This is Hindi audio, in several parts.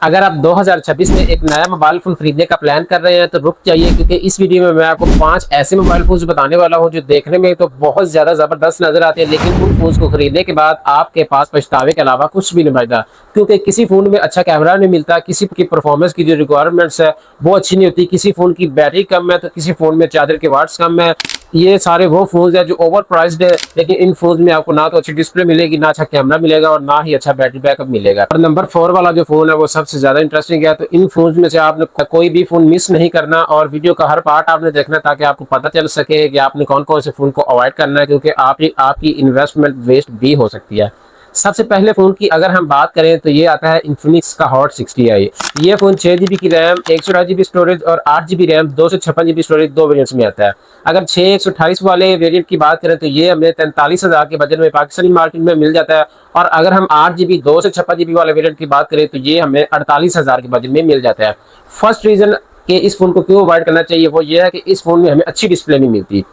अगर आप 2026 में एक नया मोबाइल फोन खरीदने का प्लान कर रहे हैं तो रुक जाइए, क्योंकि इस वीडियो में मैं आपको 5 ऐसे मोबाइल फोन बताने वाला हूं जो देखने में तो बहुत ज्यादा जबरदस्त नजर आते हैं, लेकिन उन फोन को खरीदने के बाद आपके पास पछतावे के अलावा कुछ भी नहीं बचता। क्योंकि किसी फोन में अच्छा कैमरा नहीं मिलता, किसी की परफॉर्मेंस की जो रिक्वायरमेंट्स है वो अच्छी नहीं होती, किसी फोन की बैटरी कम है तो किसी फोन में चार्जर के वाट्स कम है। ये सारे वो फोन है जो ओवर प्राइस्ड है, लेकिन इन फोन में आपको ना तो अच्छी डिस्प्ले मिलेगी, ना अच्छा कैमरा मिलेगा और ना ही अच्छा बैटरी बैकअप मिलेगा। और नंबर 4 वाला जो फोन है वो सबसे ज्यादा इंटरेस्टिंग है। तो इन फोन में से आपने कोई भी फोन मिस नहीं करना और वीडियो का हर पार्ट आपने देखना, ताकि आपको पता चल सके कि आपने कौन कौन से फोन को अवॉइड करना है, क्योंकि आपकी इन्वेस्टमेंट वेस्ट भी हो सकती है। सबसे पहले फोन की अगर हम बात करें तो ये आता है इन्फिनिक्स का हॉट 60i। ये फोन 6 GB की रैम, 128 GB स्टोरेज और 8 GB रैम, 256 GB स्टोरेज, दो वेरिएंट्स में आता है। अगर 6 128 वाले वेरिएंट की बात करें तो ये हमें 43,000 के बजट में पाकिस्तानी मार्केट में मिल जाता है। और अगर हम 8 GB 256 GB वाले वेरिएंट की बात करें तो ये हमें 48,000 के बजट में मिल जाता है। फर्स्ट रीजन कि इस फोन को क्यों अवॉइड करना चाहिए वो ये है कि इस फोन में हमें अच्छी डिस्प्ले नहीं मिलती।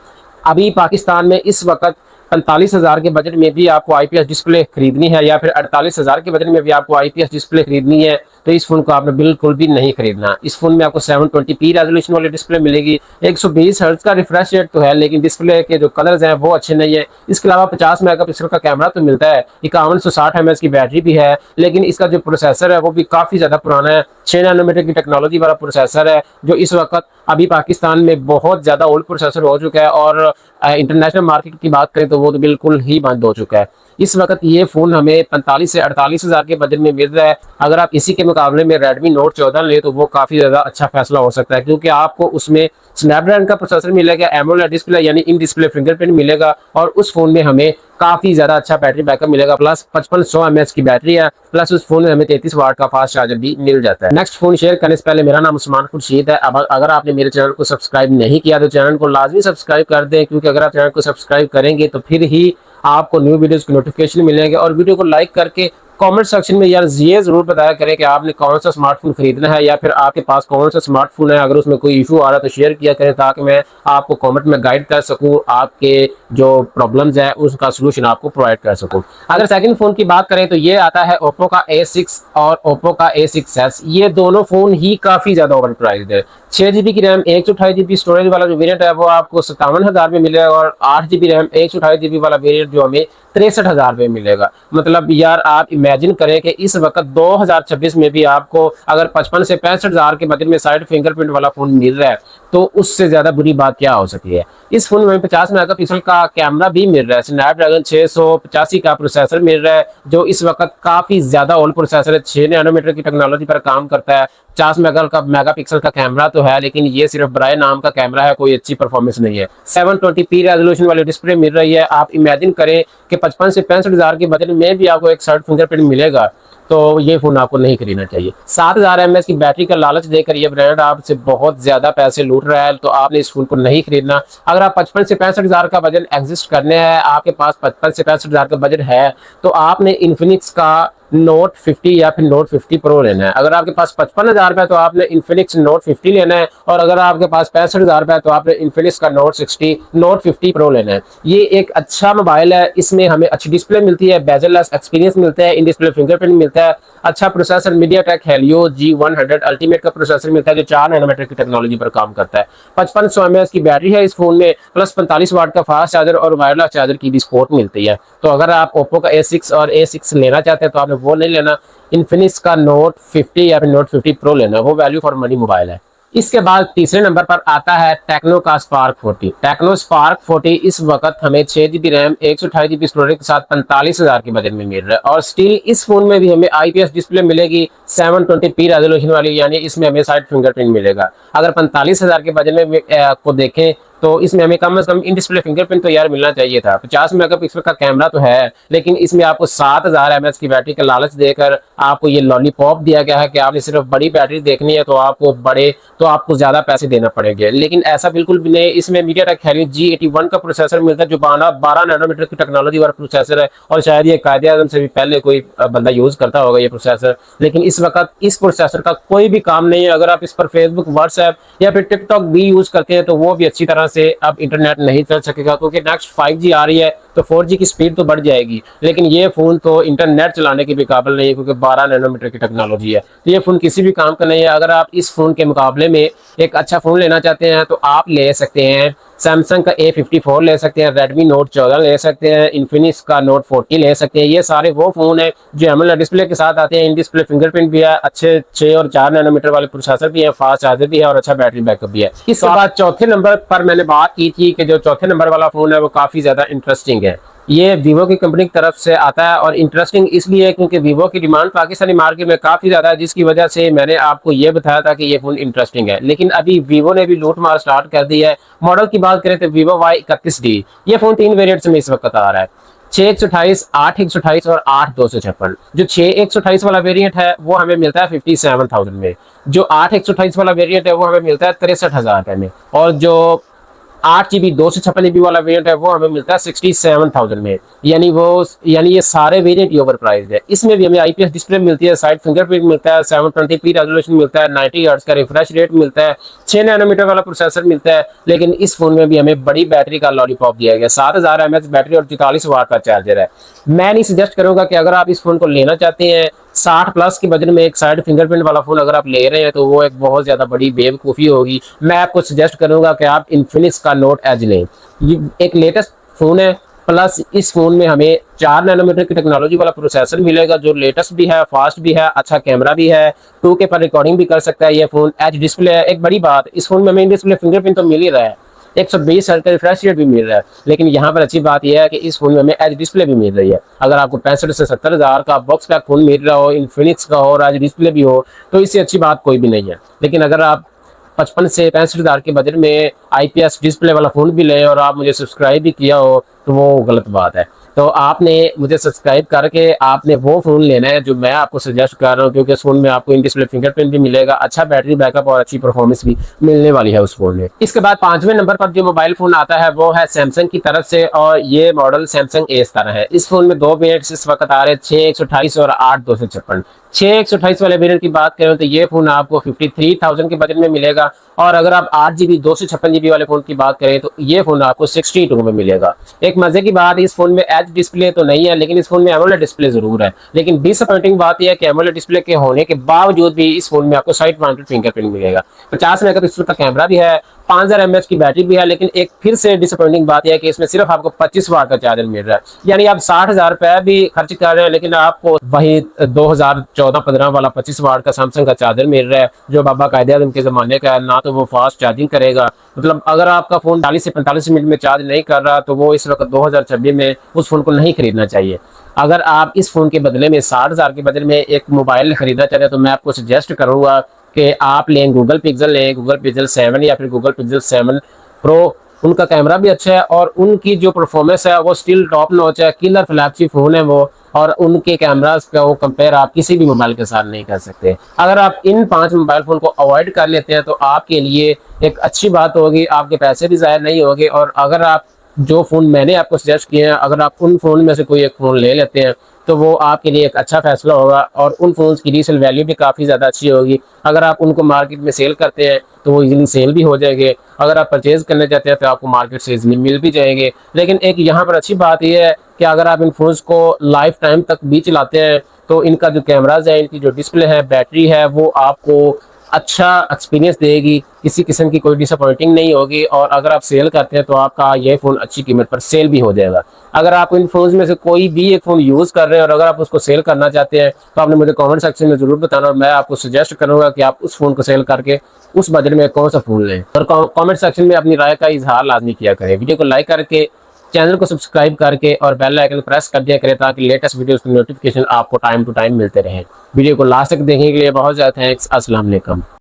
अभी पाकिस्तान में इस वक्त 45,000 के बजट में भी आपको आईपीएस डिस्प्ले खरीदनी है या फिर 48,000 के बजट में भी आपको आईपीएस डिस्प्ले खरीदनी है तो इस फोन को आपने बिल्कुल भी नहीं खरीदना। इस फोन में आपको 720p रेजोल्यूशन वाली डिस्प्ले मिलेगी, 120 हर्ट्ज का रिफ्रेश रेट तो है, लेकिन डिस्प्ले के जो कलर्स हैं वो अच्छे नहीं है। इसके अलावा 50 मेगापिक्सल का कैमरा तो मिलता है, 5160 mAh की बैटरी भी है, लेकिन इसका जो प्रोसेसर है वो भी काफ़ी ज़्यादा पुराना है। 6 नैनोमीटर की टेक्नोलॉजी वाला प्रोसेसर है जो इस वक्त अभी पाकिस्तान में बहुत ज़्यादा ओल्ड प्रोसेसर हो चुका है, और इंटरनेशनल मार्केट की बात करें तो वो तो बिल्कुल ही बंद हो चुका है। इस वक्त ये फ़ोन हमें 45 से 48,000 के बजट में मिल रहा है। अगर आप इसी के मुकाबले में Redmi Note 14 ले तो वो काफ़ी ज़्यादा अच्छा फैसला हो सकता है, क्योंकि आपको उसमें स्नैपड्रैगन का प्रोसेसर मिलेगा, एमोलेड डिस्प्ले यानी इन डिस्प्ले फिंगरप्रिंट मिलेगा, और उस फोन में हमें काफ़ी ज़्यादा अच्छा बैटरी बैकअप मिलेगा। प्लस 5500 mAh की बैटरी है, प्लस उस फोन में हमें 33 वाट का फास्ट चार्जर भी मिल जाता है। नेक्स्ट फोन शेयर करने से पहले मेरा नाम उस्मान खुर्शीद है। अब अगर आपने मेरे चैनल को सब्सक्राइब नहीं किया तो चैनल को लाजमी सब्सक्राइब कर दें, क्योंकि अगर आप चैनल को सब्सक्राइब करेंगे तो फिर ही आपको न्यू वीडियोस की नोटिफिकेशन मिलेंगे। और वीडियो को लाइक करके कमेंट सेक्शन में यार ये जरूर बताया करें कि आपने कौन सा स्मार्टफोन खरीदना है या फिर आपके पास कौन सा स्मार्टफोन है। अगर उसमें कोई इशू आ रहा है तो शेयर किया करें, ताकि मैं आपको कमेंट में गाइड कर सकूं, आपके जो प्रॉब्लम्स है उसका सोल्यूशन आपको प्रोवाइड कर सकूं। अगर सेकंड फोन की बात करें तो ये आता है ओप्पो का A6 और ओप्पो का A6s। ये दोनों फोन ही काफी ज्यादा ओवर प्राइस्ड है। 6 GB की रैम, 128 GB स्टोरेज वाला जो वेरिएंट है वो आपको 57,000 में मिलेगा, और 8 GB रैम 128 GB वाला वेरिएंट जो हमें 63,000 में मिलेगा। मतलब यार आप इमेजिन करें कि इस वक्त 2026 में भी आपको अगर 55 से 65,000 के बजट में साइड फिंगरप्रिंट वाला फोन मिल रहा है तो उससे ज्यादा बुरी बात क्या हो सकती है। इस फोन में 50 मेगापिक्सल का कैमरा भी मिल रहा है, स्नैपड्रैगन 685 का प्रोसेसर मिल रहा है जो इस वक्त काफी ज्यादा ओल्ड प्रोसेसर है, 6 नैनोमीटर की टेक्नोलॉजी पर काम करता है। 50 मेगापिक्सल का कैमरा तो है, लेकिन ये सिर्फ बराए नाम का कैमरा है, कोई अच्छी परफॉर्मेंस नहीं है। 720p रेजोल्यूशन वाली डिस्प्ले मिल रही है। आप इमेजिन करें कि 55 से 65,000 के बजट में भी आपको एक साइड फिंगरप्रिंट मिलेगा तो ये फोन आपको नहीं खरीदना चाहिए। 7,000 mAh की बैटरी का लालच देकर ये ब्रांड आपसे बहुत ज्यादा पैसे लूट रहा है, तो आपने इस फोन को नहीं खरीदना। अगर आप 55 से 65,000 का बजट एग्जिस्ट करने हैं, आपके पास 55 से 65,000 का बजट है, तो आपने इन्फिनिक्स का नोट 50 या फिर नोट 50 प्रो लेना है। अगर आपके पास 55,000 रुपए तो आपने इन्फिनिक्स नोट 50 लेना है, और अगर आपके पास 65,000 रुपए तो आपने इन्फिनिक्स का नोट 60 नोट 50 प्रो लेना है। ये एक अच्छा मोबाइल है, इसमें हमें अच्छी डिस्प्ले मिलती है, बेजललेस एक्सपीरियंस मिलता है, इन डिस्प्ले फिंगरप्रिंट मिलता है, अच्छा processor MediaTek Helio G100 ultimate का प्रोसेसर मिलता है जो 4 नैनोमीटर की टेक्नोलॉजी पर काम करता है। 5500 mAh की बैटरी है इस फोन में, प्लस 45 वाट का फास्ट चार्जर और वायरलेस चार्जर की भी सपोर्ट मिलती है। तो अगर आप ओप्पो का A6 और A6 लेना चाहते हैं तो आपने वो नहीं लेना, इन्फिनिक्स का नोट 50 या फिर नोट 50 प्रो लेना, वो वैल्यू फॉर मनी मोबाइल है। इसके बाद तीसरे नंबर पर आता है टेक्नो का स्पार्क 40। टेक्नो स्पार्क 40 इस वक्त हमें 6 GB रैम, 128 GB स्टोरेज के साथ 45,000 के बजट में मिल रहा है, और स्टिल इस फोन में भी हमें आईपीएस डिस्प्ले मिलेगी 720p रेजोल्यूशन वाली, यानी इसमें हमें साइड फिंगरप्रिंट मिलेगा। अगर 45,000 के बजट में को देखें तो इसमें हमें कम से कम इन डिस्प्ले फिंगरप्रिंट तो यार मिलना चाहिए था। 50 मेगापिक्सल का कैमरा तो है, लेकिन इसमें आपको 7,000 mAh की बैटरी का लालच देकर आपको ये लॉलीपॉप दिया गया है कि आपने सिर्फ बड़ी बैटरी देखनी है तो आपको ज्यादा पैसे देना पड़ेंगे, लेकिन ऐसा बिल्कुल भी नहीं। इसमें MediaTek Helio G81 का प्रोसेसर मिलता है जो 12 नैनोमीटर की टेक्नोलॉजी वाला प्रोसेसर है, और शायद ये कायदे-ए-आज़म से भी पहले कोई बंदा यूज करता होगा ये प्रोसेसर, लेकिन इस वक्त इस प्रोसेसर का कोई भी काम नहीं है। अगर आप इस पर फेसबुक, व्हाट्सएप या फिर टिकटॉक भी यूज करते हैं तो वो भी अच्छी तरह से अब इंटरनेट नहीं चल सकेगा, क्योंकि नेक्स्ट 5G आ रही है। तो 4G की स्पीड तो बढ़ जाएगी, लेकिन ये फ़ोन तो इंटरनेट चलाने के भी काबिल नहीं है, क्योंकि 12 नैनोमीटर की टेक्नोलॉजी है। तो ये फ़ोन किसी भी काम का नहीं है। अगर आप इस फ़ोन के मुकाबले में एक अच्छा फ़ोन लेना चाहते हैं तो आप ले सकते हैं सैमसंग का A54 ले सकते हैं, रेडमी नोट 14 ले सकते हैं, इन्फिनिक्स का नोट 40 ले सकते हैं। ये सारे वो फ़ोन हैं जो एमोलेड डिस्प्ले के साथ आते हैं। इन डिस्प्ले फिंगरप्रिंट भी है, अच्छे 6 और 4 नैनोमीटर वाले प्रोसेसर भी है, फास्ट चार्जर भी है और अच्छा बैटरी बैकअप भी है। इसके बाद चौथे नंबर पर मैंने बात की थी कि जो चौथे नंबर वाला फ़ोन है वो काफ़ी ज़्यादा इंटरेस्टिंग है। ये वीवो की कंपनी की तरफ से आता है और इंटरेस्टिंग इसलिए क्योंकि वीवो की डिमांड पाकिस्तानी मार्केट में काफ़ी ज़्यादा है, जिसकी वजह से मैंने आपको ये बताया था कि ये फ़ोन इंटरेस्टिंग है। लेकिन अभी वीवो ने भी लूट मार स्टार्ट कर दी है। मॉडल की बात करें तो वीवो Y31D, ये फ़ोन 3 वेरिएंट्स में इस वक्त आ रहा है, 6/128, 8/128 और 8/256। जो 6/128 वाला वेरिएंट है वो हमें मिलता है 57,000 में, जो 8/128 वाला वेरिएंट है वो हमें मिलता है 63,000 रुपये में, और जो 8 GB 256 GB वाला वेरिएंट है वो हमें मिलता है 67,000 में। यानी ये सारे वेरिएंट ही ओवर प्राइस है। इसमें भी हमें IPS डिस्प्ले मिलती है, साइड फिंगरप्रिंट मिलता है, 720p रेजोल्यूशन मिलता है, 90 हर्ट्ज का रिफ्रेश रेट मिलता है, 6 नैनोमीटर वाला प्रोसेसर मिलता है। लेकिन इस फोन में भी हमें बड़ी बैटरी का लॉलीपॉप दिया गया, 7000 mAh बैटरी और 44 वाट का चार्जर है। मैं नहीं सजेस्ट करूंगा कि अगर आप इस फोन को लेना चाहते हैं 60 प्लस के बजट में एक साइड फिंगरप्रिंट वाला फोन अगर आप ले रहे हैं तो वो एक बहुत ज्यादा बड़ी बेवकूफ़ी होगी। मैं आपको सजेस्ट करूंगा कि आप इन्फिनिक्स का नोट एज लें। ये एक लेटेस्ट फोन है, प्लस इस फोन में हमें 4 नैनोमीटर की टेक्नोलॉजी वाला प्रोसेसर मिलेगा जो लेटेस्ट भी है, फास्ट भी है, अच्छा कैमरा भी है, 2K पर रिकॉर्डिंग भी कर सकता है। ये फोन एच डिस्प्ले है। एक बड़ी बात, इस फोन में हमें डिस्प्ले फिंगरप्रिंट तो मिल ही रहा है, 120 हर्ट्ज का रिफ्रेश रेट भी मिल रहा है। लेकिन यहाँ पर अच्छी बात यह है कि इस फोन में हमें एच डिस्प्ले भी मिल रही है। अगर आपको 65 से 70 हज़ार का बॉक्स पैक फोन मिल रहा हो, इन्फिनिक्स का हो और एच डिस्प्ले भी हो, तो इससे अच्छी बात कोई भी नहीं है। लेकिन अगर आप 55 से 65 हज़ार के बजट में IPS डिस्प्ले वाला फ़ोन भी लें और आप मुझे सब्सक्राइब भी किया हो तो वो गलत बात है। तो आपने मुझे सब्सक्राइब करके आपने वो फ़ोन लेना है जो मैं आपको सजेस्ट कर रहा हूँ, क्योंकि उस फ़ोन में आपको इन डिस्प्ले फिंगरप्रिंट भी मिलेगा, अच्छा बैटरी बैकअप और अच्छी परफॉर्मेंस भी मिलने वाली है उस फ़ोन में। इसके बाद 5वें नंबर पर जो मोबाइल फ़ोन आता है वो है सैमसंग की तरफ से, और ये मॉडल सैमसंग A17 है। इस फोन में 2 वेरिएंट्स इस वक्त आ रहे हैं, 6/128 और 8/256। 6/128 वाले वेरिएंट की बात करें तो ये फोन आपको 53,000 के बजट में मिलेगा, और अगर आप 8 GB 256 GB वाले फोन की बात करें तो ये फोन आपको 62 में मिलेगा। एक मजे की बात, इस फोन में एच डिस्प्ले तो नहीं है, लेकिन इस फोन में एमोलेड डिस्प्ले जरूर है। लेकिन डिसअपॉइंटिंग बात यह है कि एमोलेड डिस्प्ले के होने के बावजूद भी इस फोन में आपको साइड माउंटेड फिंगरप्रिंट मिलेगा, 50 मेगापिक्सल का कैमरा भी है, 5000 mAh की बैटरी भी है। लेकिन एक फिर से डिसअपॉइंटिंग बात यह है कि इसमें सिर्फ आपको 25 वाट का चार्जर मिल रहा है। यानी आप 60,000 रुपए भी खर्च कर रहे हैं, लेकिन आपको वही 2014-15 वाला 25 वाट का सैमसंग का चार्जर मिल रहा है, जो बाबा कायदे आज़म के ज़माने का है। ना तो वो फास्ट चार्जिंग करेगा, मतलब अगर आपका फ़ोन 40 से 45 मिनट में चार्ज नहीं कर रहा तो वो इस वक्त 2026 में उस फ़ोन को नहीं खरीदना चाहिए। अगर आप इस फ़ोन के बदले में 60,000 के बदले में एक मोबाइल खरीदना चाहते हैं तो मैं आपको सजेस्ट करूँगा कि आप लें गूगल पिक्सल लें, गूगल पिक्सल 7 या फिर गूगल पिक्सल 7 प्रो। उनका कैमरा भी अच्छा है और उनकी जो परफॉर्मेंस है वो स्टिल टॉप नॉच है, किलर फ्लैगशिप फ़ोन है वो, और उनके कैमरास का वो कंपेयर आप किसी भी मोबाइल के साथ नहीं कर सकते। अगर आप इन 5 मोबाइल फ़ोन को अवॉइड कर लेते हैं तो आपके लिए एक अच्छी बात होगी, आपके पैसे भी ज़ाहिर नहीं होंगे। और अगर आप जो फ़ोन मैंने आपको सजेस्ट किए हैं, अगर आप उन फ़ोन में से कोई एक फ़ोन ले लेते हैं तो वो आपके लिए एक अच्छा फैसला होगा, और उन फ़ोन्स की रीसेल वैल्यू भी काफ़ी ज़्यादा अच्छी होगी। अगर आप उनको मार्केट में सेल करते हैं तो वो इजीली सेल भी हो जाएंगे, अगर आप परचेज़ करने चाहते हैं तो आपको मार्केट से इजीली मिल भी जाएंगे। लेकिन एक यहाँ पर अच्छी बात यह है कि अगर आप इन फ़ोन्स को लाइफ टाइम तक भी चलाते हैं तो इनका जो कैमराज है, इनकी जो डिस्प्ले है, बैटरी है, वो आपको अच्छा एक्सपीरियंस देगी, किसी किस्म की कोई डिसअपॉइंटिंग नहीं होगी। और अगर आप सेल करते हैं तो आपका ये फ़ोन अच्छी कीमत पर सेल भी हो जाएगा। अगर आप इन फ़ोन्स में से कोई भी एक फ़ोन यूज़ कर रहे हैं और अगर आप उसको सेल करना चाहते हैं तो आपने मुझे कमेंट सेक्शन में ज़रूर बताना, और मैं आपको सजेस्ट करूँगा कि आप उस फ़ोन को सेल करके उस बजट में कौन सा फ़ोन लें। और कमेंट सेक्शन में अपनी राय का इजहार लाजमी किया करें। वीडियो को लाइक करके, चैनल को सब्सक्राइब करके और बेल आइकन प्रेस कर दिया करें ताकि लेटेस्ट वीडियोस की नोटिफिकेशन आपको टाइम टू टाइम मिलते रहें। वीडियो को लास्ट तक देखने के लिए बहुत ज़्यादा थैंक्स। अस्सलाम वालेकुम।